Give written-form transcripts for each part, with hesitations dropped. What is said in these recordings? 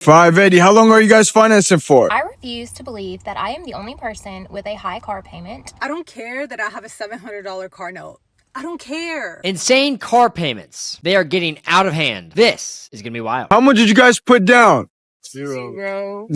580. How long are you guys financing for? I refuse to believe that I am the only person with a high car payment. I don't care that I have a $700 car note. I don't care. Insane car payments. They are getting out of hand. This is going to be wild. How much did you guys put down? Zero.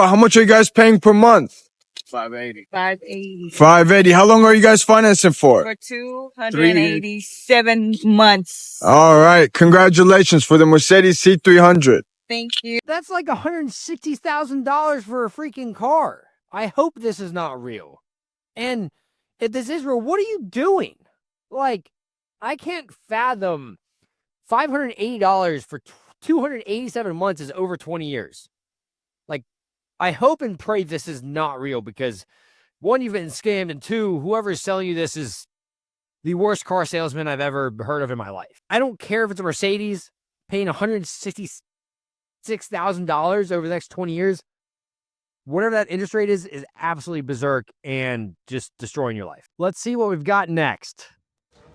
How much are you guys paying per month? 580. 580. How long are you guys financing for? For 287 months. All right. Congratulations for the Mercedes C300. Thank you. That's like $160,000 for a freaking car. I hope this is not real. And if this is real, what are you doing? Like, I can't fathom $580 for 287 months is over 20 years. Like, I hope and pray this is not real because, one, you've been scammed, and two, whoever's selling you this is the worst car salesman I've ever heard of in my life. I don't care if it's a Mercedes paying $166,000 over the next 20 years. Whatever that interest rate is absolutely berserk and just destroying your life. Let's see what we've got next.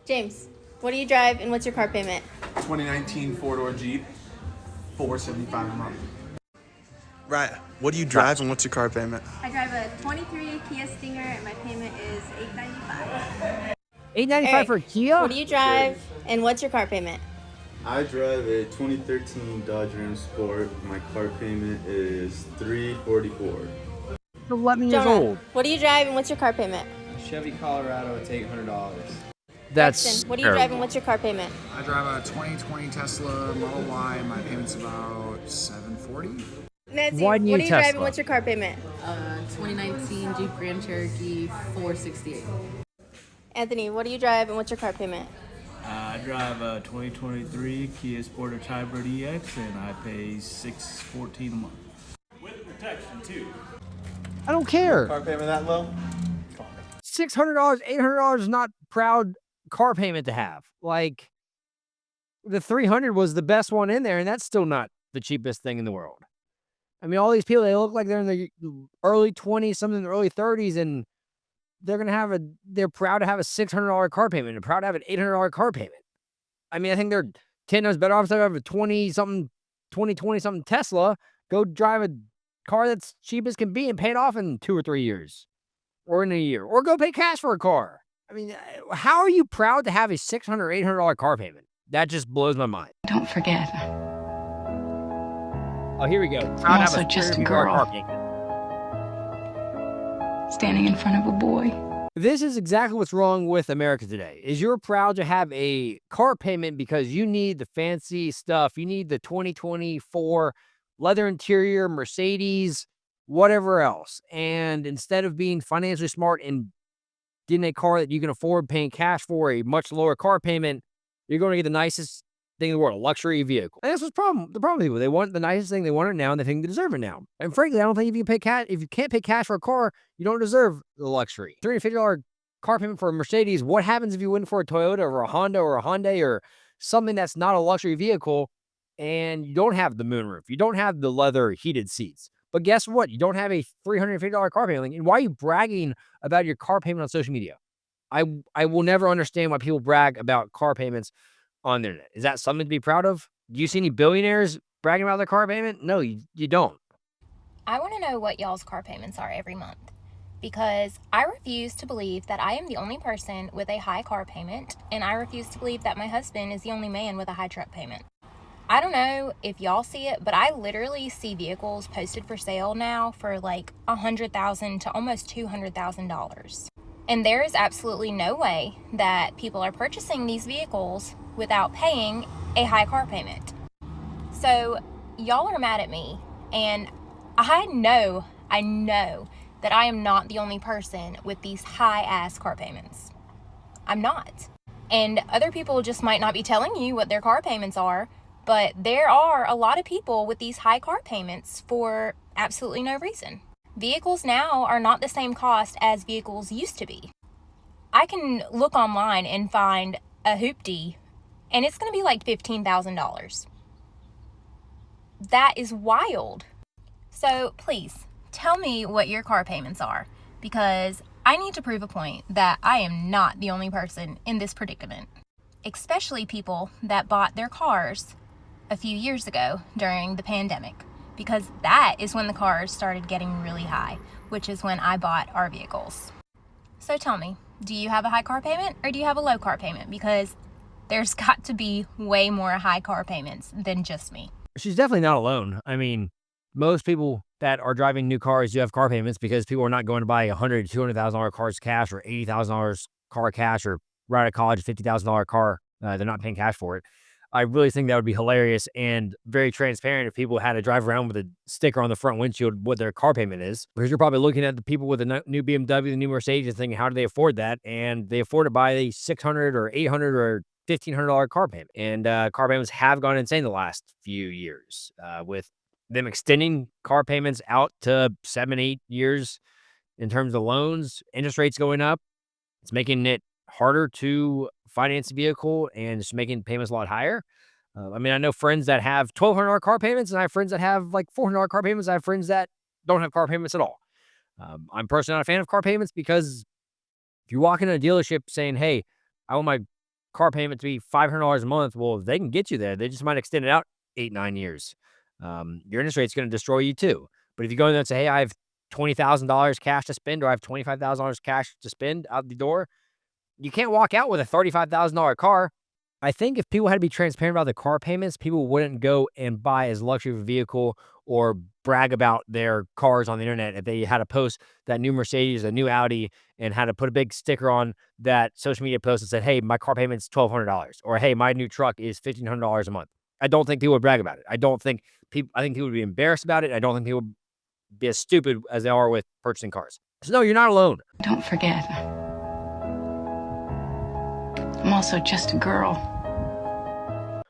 James, what do you drive and what's your car payment? 2019 four-door Jeep, $475 a month. Right. What do you drive and what's your car payment? I drive a 23 Kia Stinger and my payment is $895. $895 for a Kia? What do you drive and what's your car payment? I drive a 2013 Dodge Ram Sport. My car payment is $344. 11 years Jonah, old. what do you drive and what's your car payment? Chevy Colorado, it's $800. That's Justin, what do you drive and what's your car payment? I drive a 2020 Tesla Model Y and my payment's about $740. Nancy, Why what do do you you drive Tesla? and what's your car payment? 2019 Jeep Grand Cherokee, $468. Anthony, what do you drive and what's your car payment? I drive a 2023 Kia Sportage Hybrid EX and I pay $614 a month. With protection too. I don't care. Car payment that low? $600, $800 is not proud car payment to have. Like, the 300 was the best one in there, and that's still not the cheapest thing in the world. I mean, all these people, they look like they're in their early 20s, some in their early 30s, and they're proud to have a $600 car payment and proud to have an $800 car payment. I mean, I think they're 10 times better off if they have a 20-something Tesla. Go drive a car that's cheap as can be and pay it off in 2 or 3 years or in a year, or go pay cash for a car. I mean, how are you proud to have a $600, $800 car payment? That just blows my mind. Don't forget, Oh, here we go. Proud I'm to have also just a $600 girl. car payment. standing in front of a boy. This is exactly what's wrong with America today, is you're proud to have a car payment because you need the fancy stuff. You need the 2024 leather interior, Mercedes, whatever else. And instead of being financially smart and getting a car that you can afford paying cash for a much lower car payment, you're going to get the nicest thing in the world, a luxury vehicle. And that's what's the problem with people. They want the nicest thing, they want it now, and they think they deserve it now. And frankly, I don't think if you can't pay cash for a car, you don't deserve the luxury. $350 car payment for a Mercedes, what happens if you went for a Toyota or a Honda or a Hyundai or something that's not a luxury vehicle and you don't have the moonroof, you don't have the leather heated seats? But guess what? You don't have a $350 car payment. And why are you bragging about your car payment on social media? I will never understand why people brag about car payments on the internet. Is that something to be proud of? Do you see any billionaires bragging about their car payment? No, you don't. I want to know what y'all's car payments are every month, because I refuse to believe that I am the only person with a high car payment, and I refuse to believe that my husband is the only man with a high truck payment. I don't know if y'all see it, but I literally see vehicles posted for sale now for like $100,000 to almost $200,000. And there is absolutely no way that people are purchasing these vehicles without paying a high car payment. So y'all are mad at me, and I know that I am not the only person with these high ass car payments. I'm not. And other people just might not be telling you what their car payments are, but there are a lot of people with these high car payments for absolutely no reason. Vehicles now are not the same cost as vehicles used to be. I can look online and find a hoopty, and it's going to be like $15,000. That is wild. So please, tell me what your car payments are, because I need to prove a point that I am not the only person in this predicament. Especially people that bought their cars a few years ago during the pandemic, because that is when the cars started getting really high, which is when I bought our vehicles. So tell me, do you have a high car payment or do you have a low car payment? Because there's got to be way more high car payments than just me. She's definitely not alone. I mean, most people that are driving new cars do have car payments because people are not going to buy $100,000 to $200,000 cars cash or $80,000 car cash or right out of college, $50,000 car. They're not paying cash for it. I really think that would be hilarious and very transparent if people had to drive around with a sticker on the front windshield what their car payment is. Because you're probably looking at the people with the new BMW, the new Mercedes, and thinking, how do they afford that? And they afford to buy a $600 or $800 or $1,500 car payment. And car payments have gone insane the last few years with them extending car payments out to 7-8 years in terms of loans, interest rates going up. It's making it harder to finance a vehicle and just making payments a lot higher. I mean, I know friends that have $1,200 car payments, and I have friends that have like $400 car payments. I have friends that don't have car payments at all. I'm personally not a fan of car payments because if you walk into a dealership saying, hey, I want my car payment to be $500 a month, well, they can get you there. They just might extend it out 8-9 years. Your interest rate's going to destroy you too. But if you go in there and say, hey, I have $20,000 cash to spend, or I have $25,000 cash to spend out the door, you can't walk out with a $35,000 car. I think if people had to be transparent about the car payments, people wouldn't go and buy as luxury of a vehicle or brag about their cars on the internet. If they had to post that new Mercedes, a new Audi, and had to put a big sticker on that social media post and said, hey, my car payment's $1,200, or hey, my new truck is $1,500 a month. I don't think people would brag about it. I think people would be embarrassed about it. I don't think people would be as stupid as they are with purchasing cars. So no, you're not alone. Don't forget, I'm also just a girl.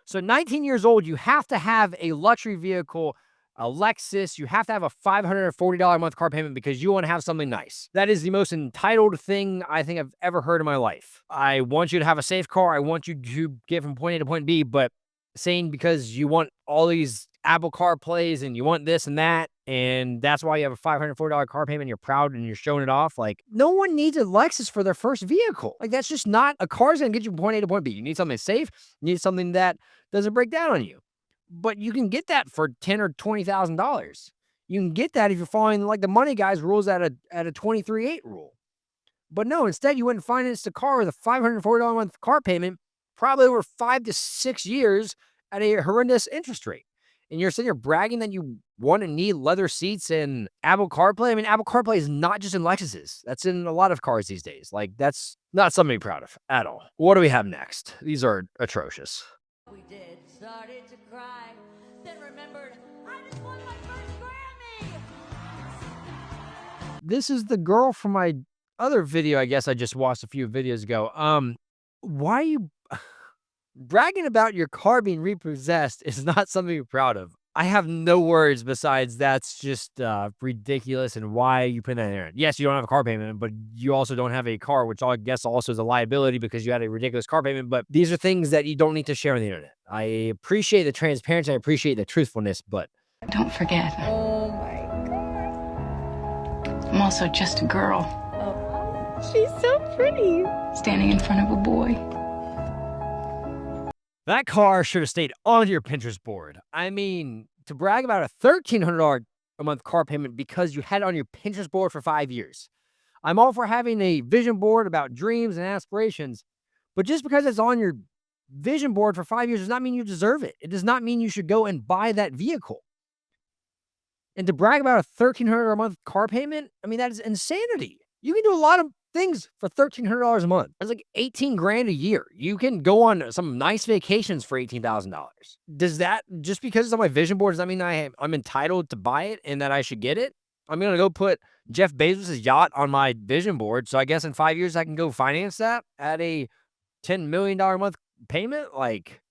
So 19 years old, you have to have a luxury vehicle, a Lexus. You have to have a $540 a month car payment because you want to have something nice. That is the most entitled thing I think I've ever heard in my life. I want you to have a safe car. I want you to get from point A to point B, but saying because you want all these Apple CarPlays and you want this and that, and that's why you have a $540 car payment, you're proud and you're showing it off. Like, no one needs a Lexus for their first vehicle. Like, that's just not, a car's going to get you from point A to point B. You need something safe. You need something that doesn't break down on you. But you can get that for $10,000 or $20,000. You can get that if you're following like the money guy's rules at a 23/8 rule. But no, instead you went and financed a car with a $540 a month car payment, probably over 5 to 6 years at a horrendous interest rate. And you're sitting here bragging that you want and need leather seats and Apple CarPlay. I mean, Apple CarPlay is not just in Lexuses. That's in a lot of cars these days. Like, that's not something to be proud of at all. What do we have next? These are atrocious. We did, started to cry, then remembered, I just won my first Grammy! This is the girl from my other video, I guess I just watched a few videos ago. Why are you bragging about your car being repossessed is not something you're proud of. I have no words besides that's just ridiculous, and why you put that in there. Yes, you don't have a car payment, but you also don't have a car, which I guess also is a liability because you had a ridiculous car payment. But these are things that you don't need to share on the internet. I appreciate the transparency. I appreciate the truthfulness, but Don't forget, Oh my god. I'm also just a girl Oh, she's so pretty. standing in front of a boy. that car should have stayed on your Pinterest board. I mean, to brag about a $1,300 a month car payment because you had it on your Pinterest board for 5 years. I'm all for having a vision board about dreams and aspirations, but just because it's on your vision board for 5 years does not mean you deserve it. It does not mean you should go and buy that vehicle. And to brag about a $1,300 a month car payment, I mean, that is insanity. You can do a lot of things for $1,300 a month. That's like 18 grand a year. You can go on some nice vacations for $18,000. Does that, just because it's on my vision board, does that mean I'm entitled to buy it and that I should get it? I'm going to go put Jeff Bezos' yacht on my vision board. So I guess in 5 years I can go finance that at a $10 million a month payment. Like,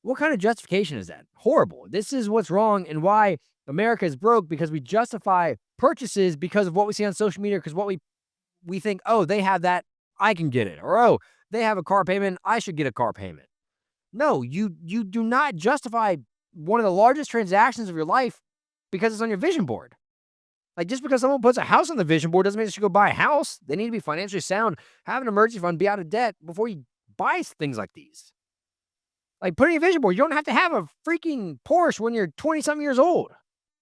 what kind of justification is that? Horrible. This is what's wrong and why America is broke, because we justify purchases because of what we see on social media, because what we think, oh, they have that, I can get it. Or, oh, they have a car payment, I should get a car payment. No, you do not justify one of the largest transactions of your life because it's on your vision board. Like, just because someone puts a house on the vision board doesn't mean they should go buy a house. They need to be financially sound, have an emergency fund, be out of debt before you buy things like these. Like, putting a vision board, you don't have to have a freaking Porsche when you're 20-something years old.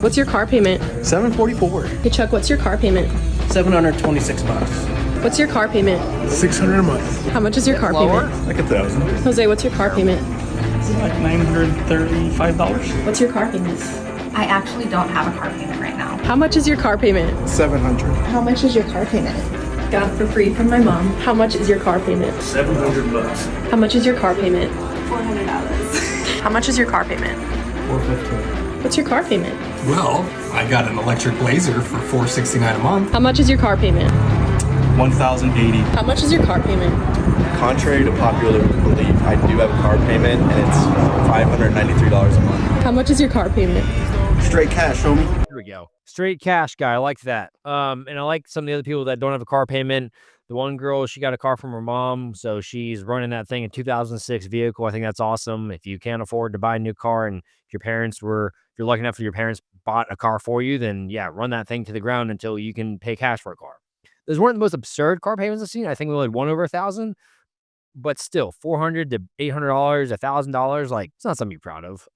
What's your car payment? $744. Hey Chuck, what's your car payment? $726. What's your car payment? $600 a month. How much is your car payment? Like $1,000. Jose, what's your car payment? Like $935. What's your car payment? I actually don't have a car payment right now. How much is your car payment? $700. How much is your car payment? Got it for free from my mom. How much is your car payment? $700. How much is your car payment? $400. How much is your car payment? $415. What's your car payment? Well, I got an electric Blazer for $469 a month. How much is your car payment? $1,080. How much is your car payment? Contrary to popular belief, I do have a car payment, and it's $593 a month. How much is your car payment? Straight cash, homie. Here we go. Straight cash guy. I like that. And I like some of the other people that don't have a car payment. The one girl, she got a car from her mom, so she's running that thing, a 2006 vehicle. I think that's awesome. If you can't afford to buy a new car and if you're lucky enough that your parents bought a car for you, then yeah, run that thing to the ground until you can pay cash for a car. Those weren't the most absurd car payments I've seen. I think we only had one over $1,000. But still, $400 to $800, $1,000, like, it's not something you're proud of.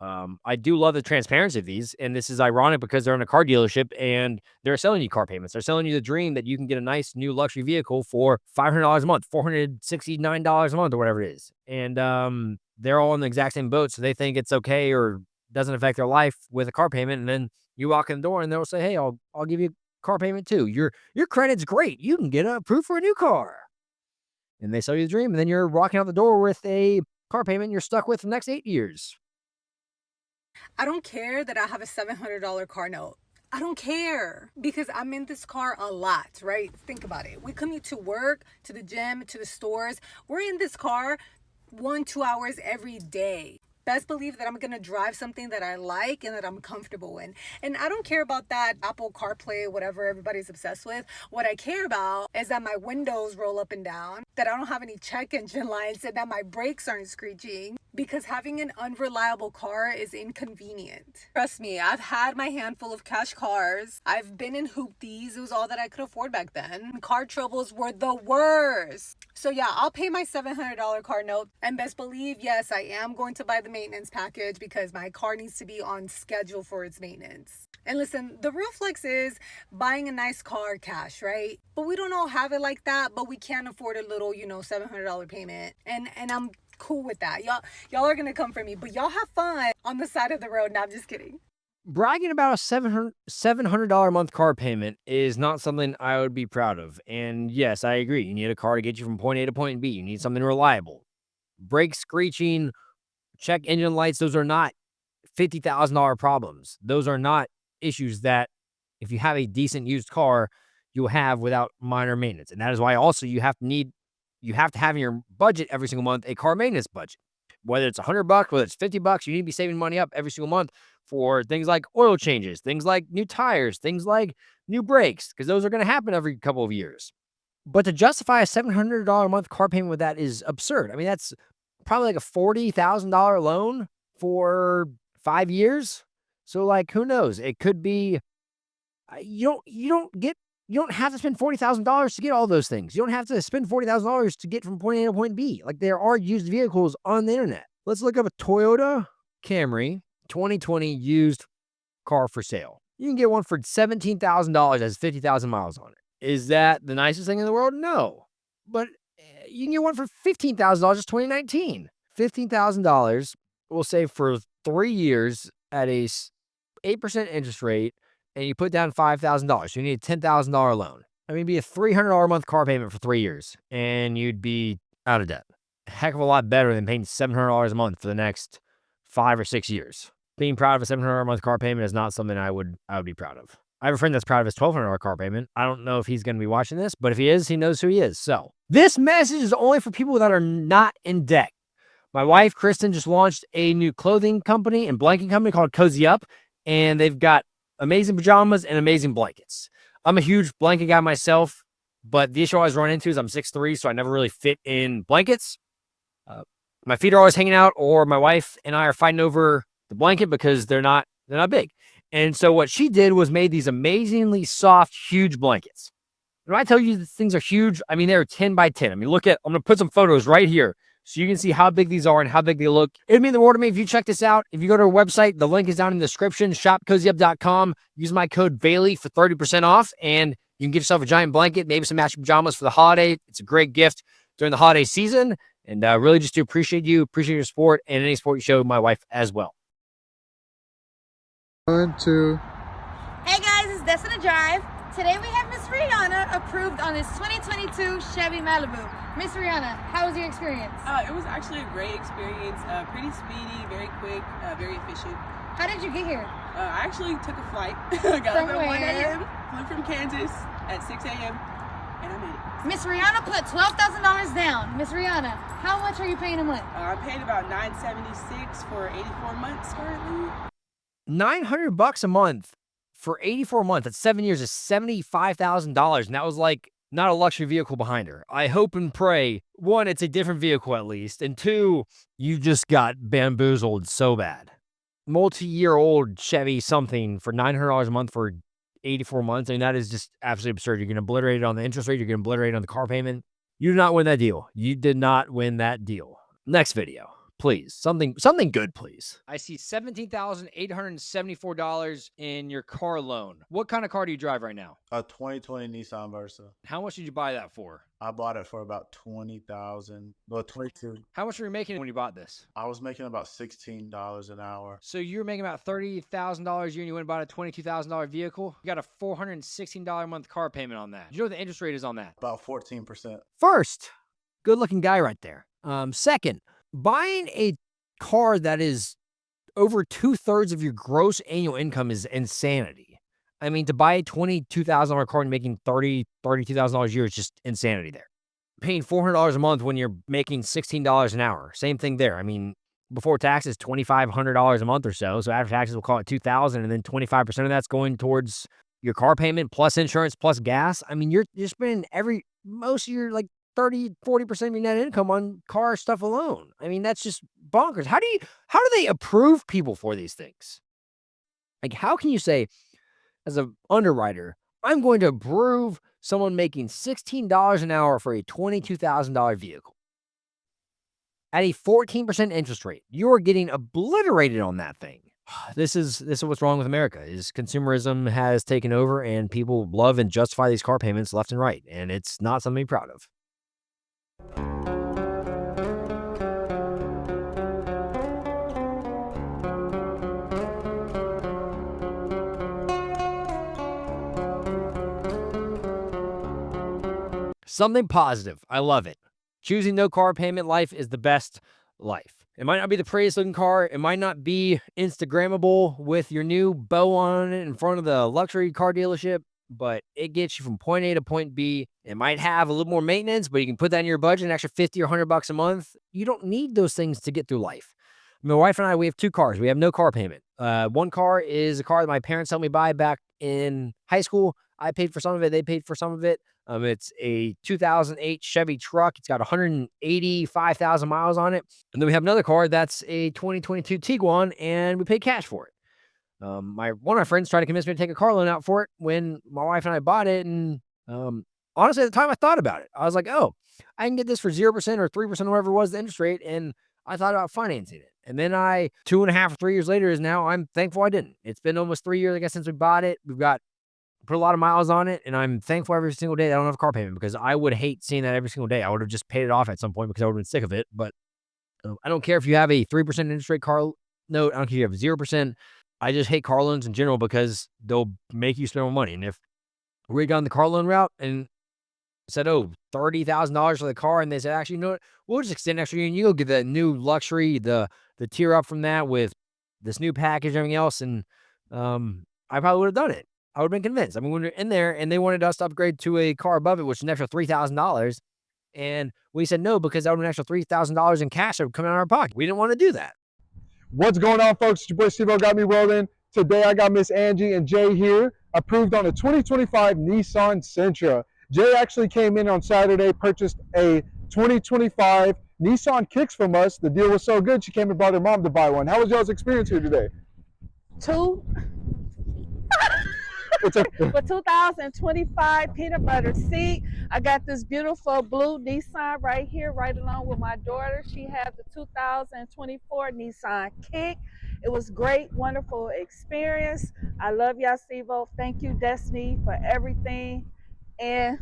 I do love the transparency of these, and this is ironic because they're in a car dealership and they're selling you car payments. They're selling you the dream that you can get a nice new luxury vehicle for $500 a month, $469 a month, or whatever it is. And they're all in the exact same boat, so they think it's okay or doesn't affect their life with a car payment. And then you walk in the door and they'll say, hey, I'll give you a car payment too. Your credit's great. You can get approved for a new car. And they sell you the dream, and then you're walking out the door with a car payment you're stuck with for the next 8 years. I don't care that I have a $700 car note. I don't care because I'm in this car a lot, right? Think about it. We commute to work, to the gym, to the stores. We're in this car 1-2 hours every day. Best believe that I'm going to drive something that I like and that I'm comfortable in. And I don't care about that Apple CarPlay, whatever everybody's obsessed with. What I care about is that my windows roll up and down, that I don't have any check engine lights, and that my brakes aren't screeching. Because having an unreliable car is inconvenient. Trust me, I've had my handful of cash cars. I've been in hoopties. It was all that I could afford back then. Car troubles were the worst. So yeah, I'll pay my $700 car note. And best believe, yes, I am going to buy the maintenance package because my car needs to be on schedule for its maintenance. And listen, the real flex is buying a nice car cash, right? But we don't all have it like that, but we can't afford a little, $700 payment. And I'm cool with that. Y'all are gonna come for me, but y'all have fun on the side of the road. No, I'm just kidding. Bragging about a $700 a month car payment is not something I would be proud of. And yes, I agree. You need a car to get you from point A to point B. You need something reliable. Brakes screeching, check engine lights, those are not $50,000 problems. Those are not issues that if you have a decent used car, you'll have without minor maintenance. And that is why also you have to have in your budget every single month a car maintenance budget. Whether it's $100, whether it's $50, you need to be saving money up every single month for things like oil changes, things like new tires, things like new brakes, because those are going to happen every couple of years. But to justify a $700 a month car payment with that is absurd. I mean, that's probably like a $40,000 loan for 5 years. So like, who knows? It could be, you don't have to spend $40,000 to get all those things. You don't have to spend $40,000 to get from point A to point B. Like, there are used vehicles on the internet. Let's look up a Toyota Camry 2020 used car for sale. You can get one for $17,000 that has 50,000 miles on it. Is that the nicest thing in the world? No. But you can get one for $15,000. It's 2019. $15,000 will save for 3 years at a 8% interest rate, and you put down $5,000. So you need a $10,000 loan. I mean, it'd be a $300 a month car payment for 3 years, and you'd be out of debt. A heck of a lot better than paying $700 a month for the next 5 or 6 years. Being proud of a $700 a month car payment is not something I would be proud of. I have a friend that's proud of his $1,200 car payment. I don't know if he's going to be watching this, but if he is, he knows who he is. So this message is only for people that are not in debt. My wife, Kristen, just launched a new clothing company and blanket company called Cozy Up, and they've got amazing pajamas and amazing blankets. I'm a huge blanket guy myself, but the issue I always run into is I'm 6'3", so I never really fit in blankets. My feet are always hanging out, or my wife and I are fighting over the blanket because they're not big. And so what she did was made these amazingly soft, huge blankets. When I tell you these things are huge, I mean, they're 10 by 10. I mean, I'm going to put some photos right here so you can see how big these are and how big they look. It'd mean the world to me if you check this out. If you go to our website, the link is down in the description, shopcozyup.com. Use my code Bailey for 30% off, and you can get yourself a giant blanket, maybe some matching pajamas for the holiday. It's a great gift during the holiday season, and really just do appreciate your support, and any support you show my wife as well. 1, 2. Hey guys, it's Destined Drive. Today we have Miss Rihanna approved on this 2022 Chevy Malibu. Miss Rihanna, how was your experience? It was actually a great experience. Pretty speedy, very quick, very efficient. How did you get here? I actually took a flight. I got up at 1 a.m., flew from Kansas at 6 a.m., and I made it. Miss Rihanna put $12,000 down. Miss Rihanna, how much are you paying a month? I'm paying about $976 for 84 months currently. $900 a month for 84 months. That's 7 years. Is $75,000, and that was like not a luxury vehicle behind her. I hope and pray, one, it's a different vehicle at least, and two, you just got bamboozled so bad. Multi-year-old Chevy something for $900 a month for 84 months. I mean, that is just absolutely absurd. You're going to obliterate it on the interest rate. You're going to obliterate it on the car payment. You did not win that deal. You did not win that deal. Next video, please. Something good, please. I see $17,874 in your car loan. What kind of car do you drive right now? A 2020 Nissan Versa. How much did you buy that for? I bought it for about $20,000. Well, 22. How much were you making when you bought this? I was making about $16 an hour. So you were making about $30,000 a year and you went and bought a $22,000 vehicle? You got a $416 a month car payment on that. Do you know what the interest rate is on that? About 14%. First, good looking guy right there. Second, buying a car that is over 2/3 of your gross annual income is insanity. I mean, to buy a $22,000 car and making $32,000 a year is just insanity there. Paying $400 a month when you're making $16 an hour. Same thing there. I mean, before taxes, $2,500 a month or so. So after taxes, we'll call it $2,000, and then 25% of that's going towards your car payment, plus insurance, plus gas. I mean, you're spending most of your 30-40% of your net income on car stuff alone. I mean, that's just bonkers. How do they approve people for these things? Like, how can you say, as an underwriter, I'm going to approve someone making $16 an hour for a $22,000 vehicle at a 14% interest rate? You're getting obliterated on that thing. This is what's wrong with America. Is consumerism has taken over, and people love and justify these car payments left and right, and it's not something to be proud of. Something positive. I love it. Choosing no car payment life is the best life. It might not be the prettiest looking car. It might not be Instagrammable with your new bow on it in front of the luxury car dealership, but it gets you from point A to point B. It might have a little more maintenance, but you can put that in your budget, an extra $50 or $100 a month. You don't need those things to get through life. My wife and I, we have two cars. We have no car payment. One car is a car that my parents helped me buy back in high school. I paid for some of it. They paid for some of it. It's a 2008 Chevy truck. It's got 185,000 miles on it. And then we have another car that's a 2022 Tiguan, and we paid cash for it. One of my friends tried to convince me to take a car loan out for it when my wife and I bought it. And honestly, at the time I thought about it. I was like, oh, I can get this for 0% or 3%, whatever it was the interest rate. And I thought about financing it. And then 2.5 or 3 years later is now I'm thankful I didn't. It's been almost 3 years, I guess, since we bought it. We've put a lot of miles on it, and I'm thankful every single day that I don't have a car payment, because I would hate seeing that every single day. I would have just paid it off at some point because I would have been sick of it. But I don't care if you have a 3% interest rate car note. I don't care if you have 0%. I just hate car loans in general because they'll make you spend more money. And if we had gone the car loan route and said, oh, $30,000 for the car, and they said, actually, you know what, we'll just extend extra year, and you go get the new luxury, the tier up from that with this new package and everything else, and I probably would have done it. I would have been convinced. I mean, when we were in there and they wanted us to upgrade to a car above it, which is an extra $3,000, and we said no because that would be an extra $3,000 in cash that would come out of our pocket. We didn't want to do that. What's going on, folks? It's your boy Steve-O Got Me Rolling. Today I got Miss Angie and Jay here, approved on a 2025 Nissan Sentra. Jay actually came in on Saturday, purchased a 2025 Nissan Kicks from us. The deal was so good, she came and brought her mom to buy one. How was y'all's experience here today? It's a, For 2025 peanut butter seat, I got this beautiful blue Nissan right here, right along with my daughter. She has the 2024 Nissan Kick. It was great, wonderful experience. I love y'all, Steve-O. Thank you, Destiny, for everything. And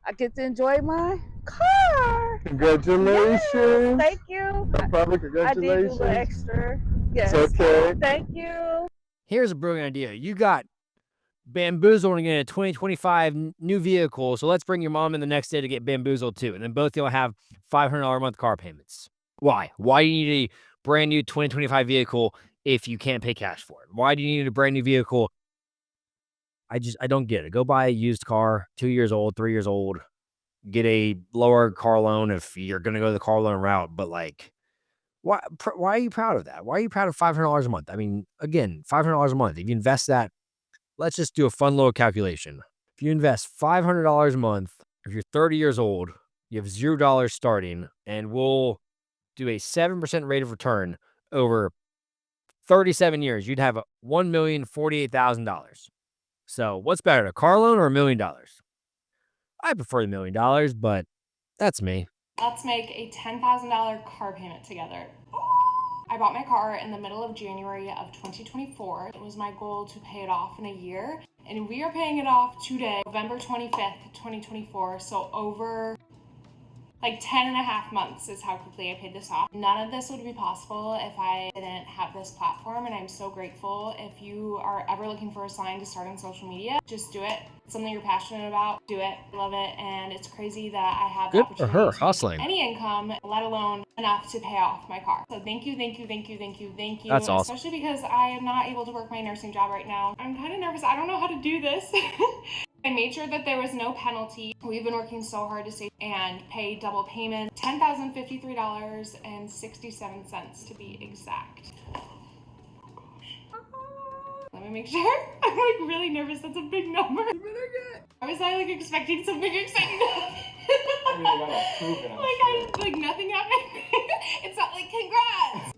I get to enjoy my car. Congratulations. Yes, thank you. No problem. I did do a Congratulations. little extra. Yes. It's okay. Thank you. Here's a brilliant idea. You got bamboozled and get a 2025 new vehicle. So let's bring your mom in the next day to get bamboozled too. And then both y'all have $500 a month car payments. Why? Why do you need a brand new 2025 vehicle if you can't pay cash for it? Why do you need a brand new vehicle? I don't get it. Go buy a used car, 2 years old, 3 years old. Get a lower car loan if you're going to go the car loan route. But like, why are you proud of that? Why are you proud of $500 a month? I mean, again, $500 a month. If you invest that, let's just do a fun little calculation. If you invest $500 a month, if you're 30 years old, you have $0 starting, and we'll do a 7% rate of return over 37 years, you'd have $1,048,000. So what's better, a car loan or $1 million? I prefer the $1 million, but that's me. Let's make a $10,000 car payment together. I bought my car in the middle of January of 2024. It was my goal to pay it off in a year, and we are paying it off today, November 25th, 2024. So over like 10 and a half months is how quickly I paid this off. None of this would be possible if I didn't have this platform, and I'm so grateful. If you are ever looking for a sign to start on social media, just do it. It's something you're passionate about, do it. I love it, and it's crazy that I have the Good for opportunity her, to make hustling. any income, let alone enough to pay off my car. So thank you, thank you, thank you, thank you, thank you. That's awesome. Especially because I am not able to work my nursing job right now. I'm kind of nervous. I don't know how to do this. I made sure that there was no penalty. We've been working so hard to save and pay double payment, $10,053.67 to be exact. Let me make sure. I'm like really nervous. That's a big number. I was like expecting something exciting. Like nothing happened. It's not like congrats.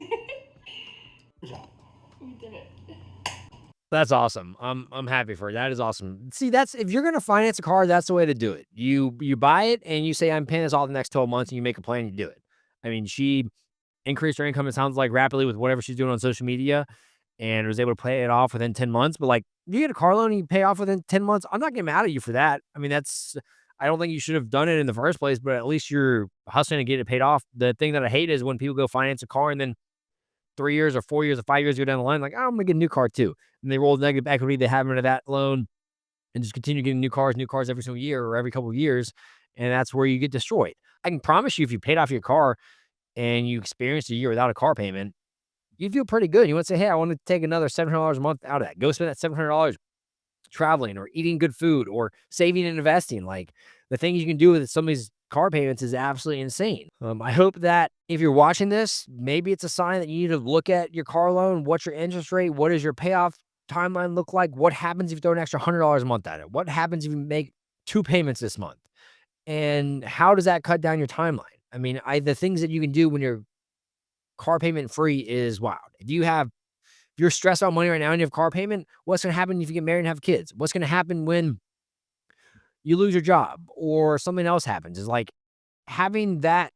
Good job. We did it. That's awesome. I'm happy for it. That is awesome. See, that's if you're gonna finance a car, that's the way to do it. You buy it and you say I'm paying this all the next 12 months, and you make a plan. And you do it. I mean, she increased her income. It sounds like rapidly with whatever she's doing on social media, and was able to pay it off within 10 months. But like, if you get a car loan and you pay off within 10 months, I'm not getting mad at you for that. I mean, I don't think you should have done it in the first place, but at least you're hustling to get it paid off. The thing that I hate is when people go finance a car and then 3 years or 4 years or 5 years go down the line, like, oh, I'm gonna get a new car too. And they roll the negative equity they have into that loan and just continue getting new cars every single year or every couple of years. And that's where you get destroyed. I can promise you, if you paid off your car and you experienced a year without a car payment, you'd feel pretty good. You want to say, hey, I want to take another $700 a month out of that. Go spend that $700 traveling or eating good food or saving and investing. Like, the things you can do with some of these car payments is absolutely insane. I hope that if you're watching this, maybe it's a sign that you need to look at your car loan. What's your interest rate? What does your payoff timeline look like? What happens if you throw an extra $100 a month at it? What happens if you make 2 payments this month? And how does that cut down your timeline? I mean, the things that you can do when you're car payment free is wild. If you're stressed out money right now and you have car payment, what's going to happen if you get married and have kids? What's going to happen when you lose your job or something else happens? Is like having that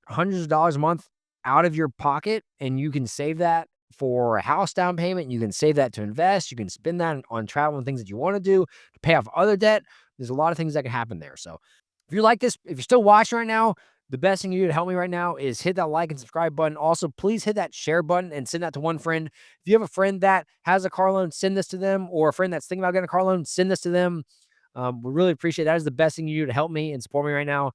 hundreds of dollars a month out of your pocket, and you can save that for a house down payment. You can save that to invest. You can spend that on travel and things that you want to do to pay off other debt. There's a lot of things that can happen there. So if you like this, if you're still watching right now, the best thing you do to help me right now is hit that like and subscribe button. Also, please hit that share button and send that to one friend. If you have a friend that has a car loan, send this to them, or a friend that's thinking about getting a car loan, send this to them. We really appreciate it. That is the best thing you do to help me and support me right now.